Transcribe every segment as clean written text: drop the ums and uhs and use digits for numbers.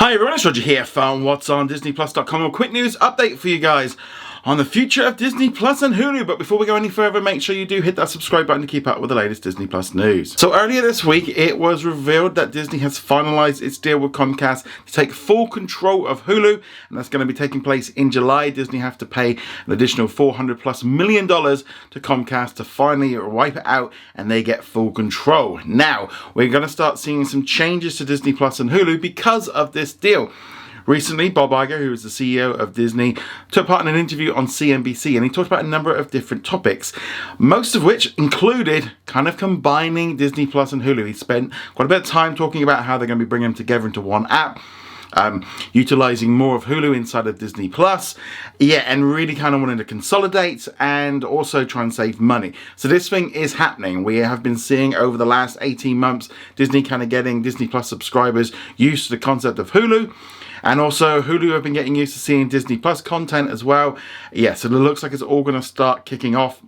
Hi everyone, it's Roger here from What's on DisneyPlus.com. A quick news update for you guys on the future of Disney Plus and Hulu. But before we go any further, make sure you do hit that subscribe button to keep up with the latest Disney Plus news. So earlier this week, it was revealed that Disney has finalized its deal with Comcast to take full control of Hulu, and that's going to be taking place in July. Disney have to pay an additional $400+ million to Comcast to finally wipe it out, and they get full control. Now, we're going to start seeing some changes to Disney Plus and Hulu because of this deal. Recently, Bob Iger, who is the CEO of Disney, took part in an interview on CNBC, and he talked about a number of different topics, most of which included kind of combining Disney Plus and Hulu. He spent quite a bit of time talking about how they're going to be bringing them together into one app, utilizing more of Hulu inside of Disney Plus, and really kind of wanting to consolidate and also try and save money. So this thing is happening. We have been seeing over the last 18 months, Disney kind of getting Disney Plus subscribers used to the concept of Hulu. And also, Hulu have been getting used to seeing Disney Plus content as well. Yeah, so it looks like it's all going to start kicking off.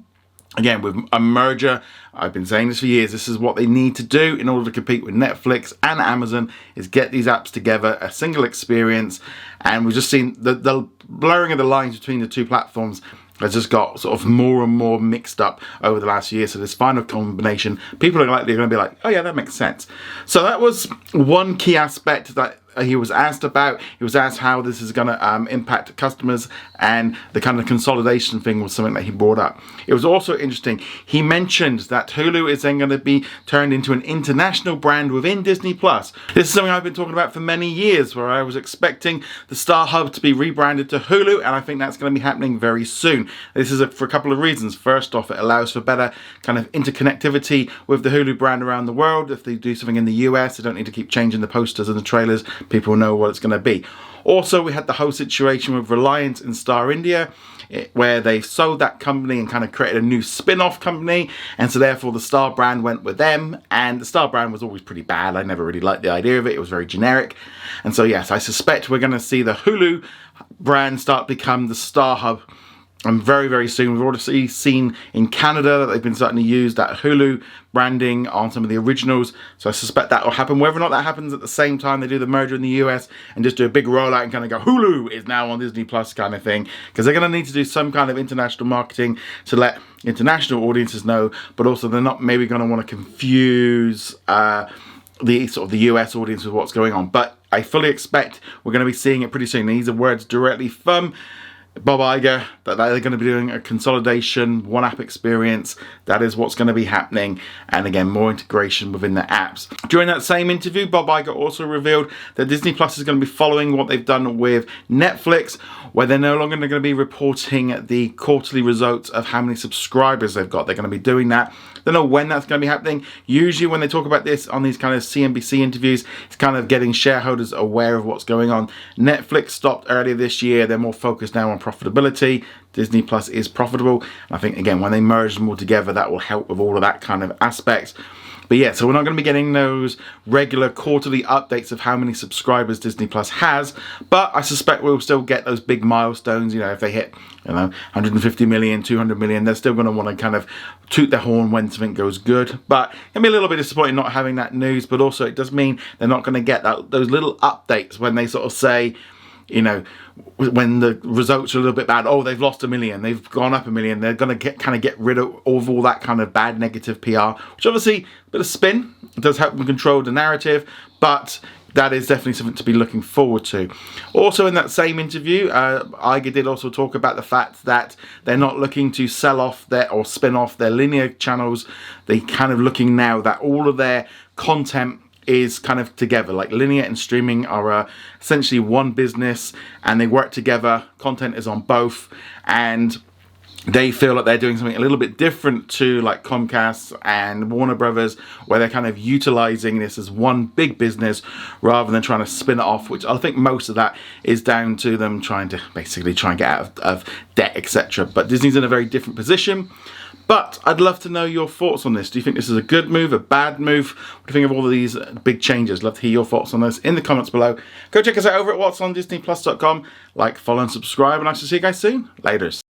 Again, with a merger. I've been saying this for years. This is what they need to do in order to compete with Netflix and Amazon, is get these apps together, a single experience. And we've just seen the blurring of the lines between the two platforms has just got sort of more and more mixed up over the last year. So this final combination, people are likely going to be like, oh yeah, that makes sense. So that was one key aspect that he was asked about. He was asked how this is going to impact customers, and the kind of consolidation thing was something that he brought up. It was also interesting. He mentioned that Hulu is then going to be turned into an international brand within Disney Plus. This is something I've been talking about for many years, where I was expecting the Star Hub to be rebranded to Hulu, and I think that's going to be happening very soon. This is for a couple of reasons. First off, it allows for better kind of interconnectivity with the Hulu brand around the world. If they do something in the US, they don't need to keep changing the posters and the trailers. People know what it's going to be. Also, we had the whole situation with Reliance and Star India, where they sold that company and kind of created a new spin-off company, and so therefore the Star brand went with them, and the Star brand was always pretty bad. I never really liked the idea of it. It was very generic. And so yes, I suspect we're going to see the Hulu brand start to become the Star Hub. And very, very soon. We've already seen in Canada that they've been starting to use that Hulu branding on some of the originals. So I suspect that will happen. Whether or not that happens at the same time they do the merger in the US and just do a big rollout and kind of go, Hulu is now on Disney Plus kind of thing. Because they're going to need to do some kind of international marketing to let international audiences know. But also they're not maybe going to want to confuse the sort of the US audience with what's going on. But I fully expect we're going to be seeing it pretty soon. These are words directly from Bob Iger, that they're going to be doing a consolidation, one app experience. That is what's going to be happening. And again, more integration within the apps. During that same interview, Bob Iger also revealed that Disney Plus is going to be following what they've done with Netflix, where they're no longer going to be reporting the quarterly results of how many subscribers they've got. They're going to be doing that. Don't know when that's going to be happening. Usually when they talk about this on these kind of CNBC interviews, it's kind of getting shareholders aware of what's going on. Netflix stopped earlier this year. They're more focused now on profitability. Disney Plus is profitable. And I think, again, when they merge them all together, that will help with all of that kind of aspects. But yeah, so we're not going to be getting those regular quarterly updates of how many subscribers Disney Plus has, but I suspect we'll still get those big milestones. You know, if they hit, 150 million, 200 million, they're still going to want to kind of toot their horn when something goes good. But it can be a little bit disappointing not having that news, but also it does mean they're not going to get those little updates when they sort of say, when the results are a little bit bad, oh, they've lost 1 million, they've gone up 1 million, they're going to get rid of all that kind of bad negative PR, which obviously a bit of spin. It does help them control the narrative, but that is definitely something to be looking forward to. Also in that same interview, Iger did also talk about the fact that they're not looking to sell off or spin off their linear channels. They're kind of looking now that all of their content is kind of together, like linear and streaming are essentially one business, and they work together. Content is on both, and they feel like they're doing something a little bit different to like Comcast and Warner Brothers, where they're kind of utilizing this as one big business rather than trying to spin it off, which I think most of that is down to them trying to basically try and get out of debt, etc. But Disney's in a very different position. But I'd love to know your thoughts on this. Do you think this is a good move, a bad move? What do you think of all of these big changes? Love to hear your thoughts on this in the comments below. Go check us out over at whatsondisneyplus.com. Like, follow and subscribe, and I shall see you guys soon. Laters.